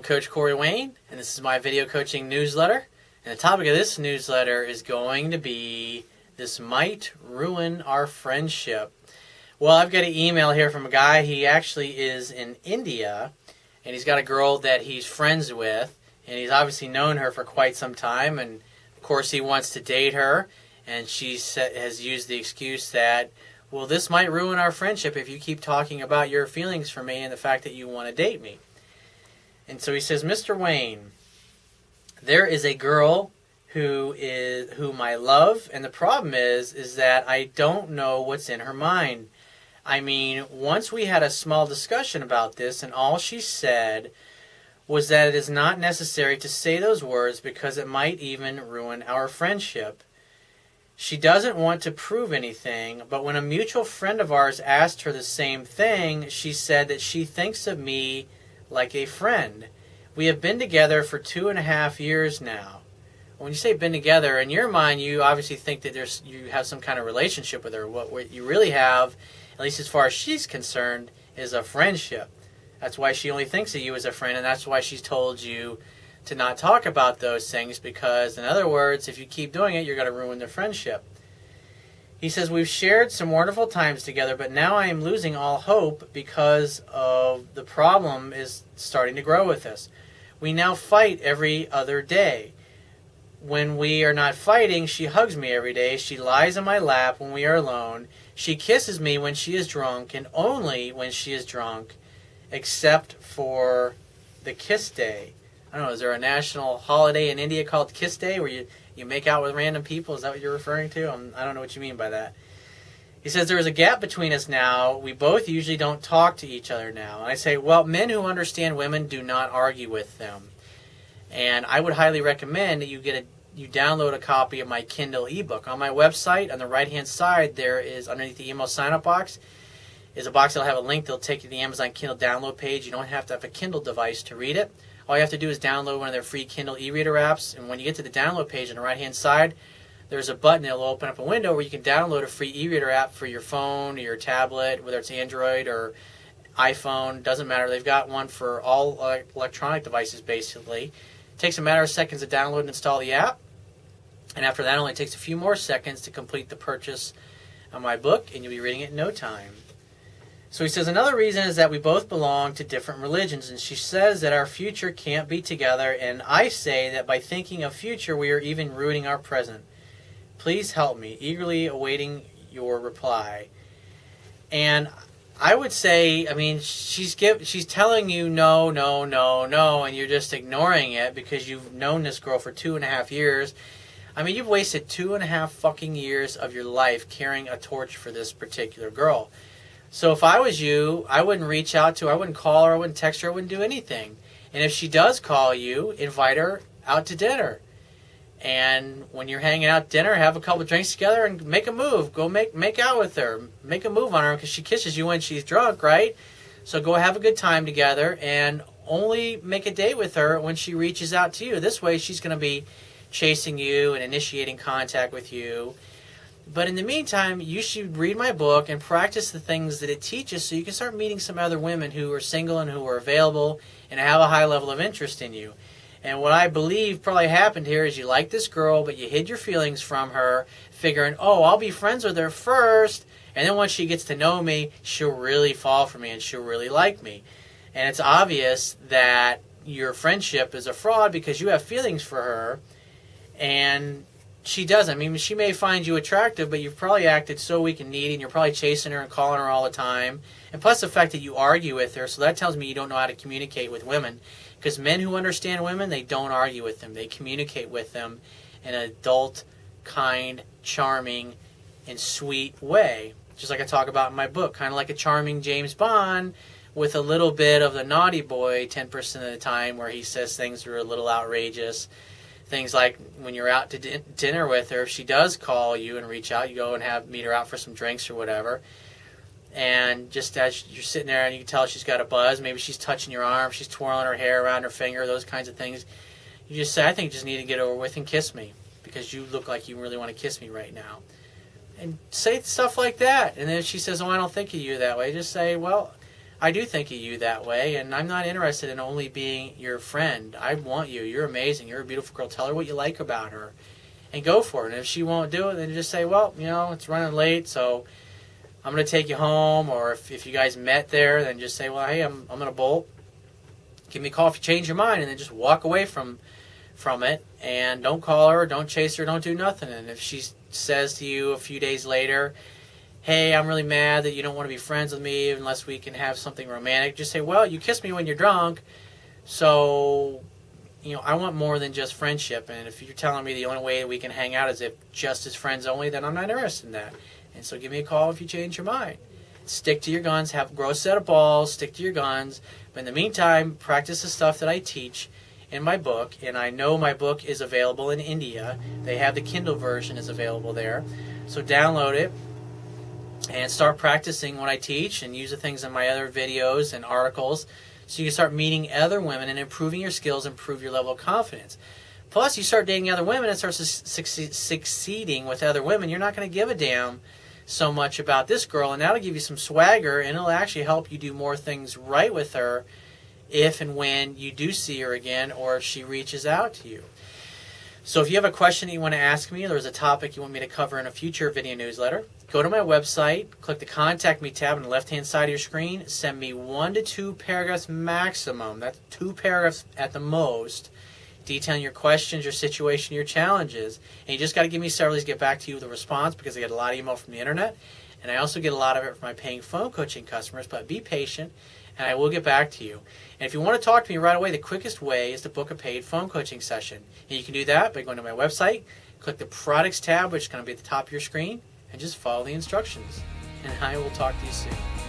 I'm Coach Corey Wayne, and this is my video coaching newsletter. And the topic of this newsletter is going to be, this might ruin our friendship. Well, I've got an email here from a guy. He actually is in India, and he's got a girl that he's friends with, and he's obviously known her for quite some time, and of course he wants to date her, and she has used the excuse that, well, this might ruin our friendship if you keep talking about your feelings for me and the fact that you want to date me. And so he says, Mr. Wayne, there is a girl whom I love, and the problem is that I don't know what's in her mind. I mean, once we had a small discussion about this, and all she said was that it is not necessary to say those words because it might even ruin our friendship. She doesn't want to prove anything, but when a mutual friend of ours asked her the same thing, she said that she thinks of me like a friend. We have been together for 2.5 years now. When you say been together, in your mind, you obviously think that you have some kind of relationship with her. What you really have, at least as far as she's concerned, is a friendship. That's why she only thinks of you as a friend, and that's why she's told you to not talk about those things, because, in other words, if you keep doing it, you're going to ruin the friendship. He says, we've shared some wonderful times together, but now I am losing all hope because of the problem is starting to grow with us. We now fight every other day. When we are not fighting, she hugs me every day. She lies on my lap when we are alone. She kisses me when she is drunk, and only when she is drunk, except for the Kiss Day. I don't know, is there a national holiday in India called Kiss Day where you make out with random people? Is that what you're referring to? I don't know what you mean by that. He says, there is a gap between us now. We both usually don't talk to each other now. And I say, well, men who understand women do not argue with them. And I would highly recommend that you download a copy of my Kindle ebook. On my website, on the right-hand side, there is, underneath the email sign-up box, is a box that'll have a link that'll take you to the Amazon Kindle download page. You don't have to have a Kindle device to read it. All you have to do is download one of their free Kindle e-reader apps, and when you get to the download page on the right-hand side, there's a button that will open up a window where you can download a free e-reader app for your phone or your tablet, whether it's Android or iPhone, doesn't matter. They've got one for all electronic devices, basically. It takes a matter of seconds to download and install the app, and after that, it only takes a few more seconds to complete the purchase of my book, and you'll be reading it in no time. So he says, another reason is that we both belong to different religions, and she says that our future can't be together, and I say that by thinking of future, we are even ruining our present. Please help me, eagerly awaiting your reply. And I would say, I mean, she's telling you no, no, no, no, and you're just ignoring it because you've known this girl for 2.5 years. I mean, you've wasted 2.5 fucking years of your life carrying a torch for this particular girl. So if I was you, I wouldn't reach out to her, I wouldn't call her, I wouldn't text her, I wouldn't do anything. And if she does call you, invite her out to dinner. And when you're hanging out at dinner, have a couple of drinks together and make a move. Go make out with her. Make a move on her because she kisses you when she's drunk, right? So go have a good time together and only make a date with her when she reaches out to you. This way she's going to be chasing you and initiating contact with you. But in the meantime, you should read my book and practice the things that it teaches so you can start meeting some other women who are single and who are available and have a high level of interest in you. And what I believe probably happened here is you like this girl, but you hid your feelings from her, figuring, oh, I'll be friends with her first, and then once she gets to know me, she'll really fall for me and she'll really like me. And it's obvious that your friendship is a fraud because you have feelings for her, and she doesn't. I mean, she may find you attractive, but you've probably acted so weak and needy, and you're probably chasing her and calling her all the time. And plus the fact that you argue with her, so that tells me you don't know how to communicate with women. Because men who understand women, they don't argue with them. They communicate with them in an adult, kind, charming, and sweet way. Just like I talk about in my book. Kind of like a charming James Bond with a little bit of the naughty boy 10% of the time where he says things that are a little outrageous. Things like when you're out to dinner with her, if she does call you and reach out, you go and meet her out for some drinks or whatever. And just as you're sitting there and you can tell she's got a buzz, maybe she's touching your arm, she's twirling her hair around her finger, those kinds of things. You just say, I think you just need to get over with and kiss me because you look like you really want to kiss me right now. And say stuff like that. And then if she says, oh, I don't think of you that way, just say, well, I do think of you that way, and I'm not interested in only being your friend. I want you. You're amazing. You're a beautiful girl. Tell her what you like about her, and go for it. And if she won't do it, then just say, well, it's running late, so I'm going to take you home. Or if you guys met there, then just say, well, hey, I'm going to bolt. Give me a call if you change your mind, and then just walk away from it, and don't call her, don't chase her, don't do nothing. And if she says to you a few days later, hey, I'm really mad that you don't want to be friends with me unless we can have something romantic, just say, well, you kissed me when you're drunk, so I want more than just friendship. And if you're telling me the only way we can hang out is if just as friends only, then I'm not interested in that. And so give me a call if you change your mind. Stick to your guns, grow a set of balls, stick to your guns. But in the meantime, practice the stuff that I teach in my book. And I know my book is available in India. They have the Kindle version is available there. So download it and start practicing what I teach, and use the things in my other videos and articles so you can start meeting other women and improving your skills, improve your level of confidence. Plus, you start dating other women and start succeeding with other women. You're not going to give a damn so much about this girl, and that'll give you some swagger, and it'll actually help you do more things right with her if and when you do see her again, or if she reaches out to you. So if you have a question that you want to ask me, or there's a topic you want me to cover in a future video newsletter, go to my website, click the Contact Me tab on the left-hand side of your screen, send me 1 to 2 paragraphs maximum, that's 2 paragraphs at the most, detailing your questions, your situation, your challenges. And you just got to give me several days to get back to you with a response, because I get a lot of email from the internet, and I also get a lot of it from my paying phone coaching customers. But be patient, and I will get back to you. And if you want to talk to me right away, the quickest way is to book a paid phone coaching session. And you can do that by going to my website, click the Products tab, which is going to be at the top of your screen, and just follow the instructions. And I will talk to you soon.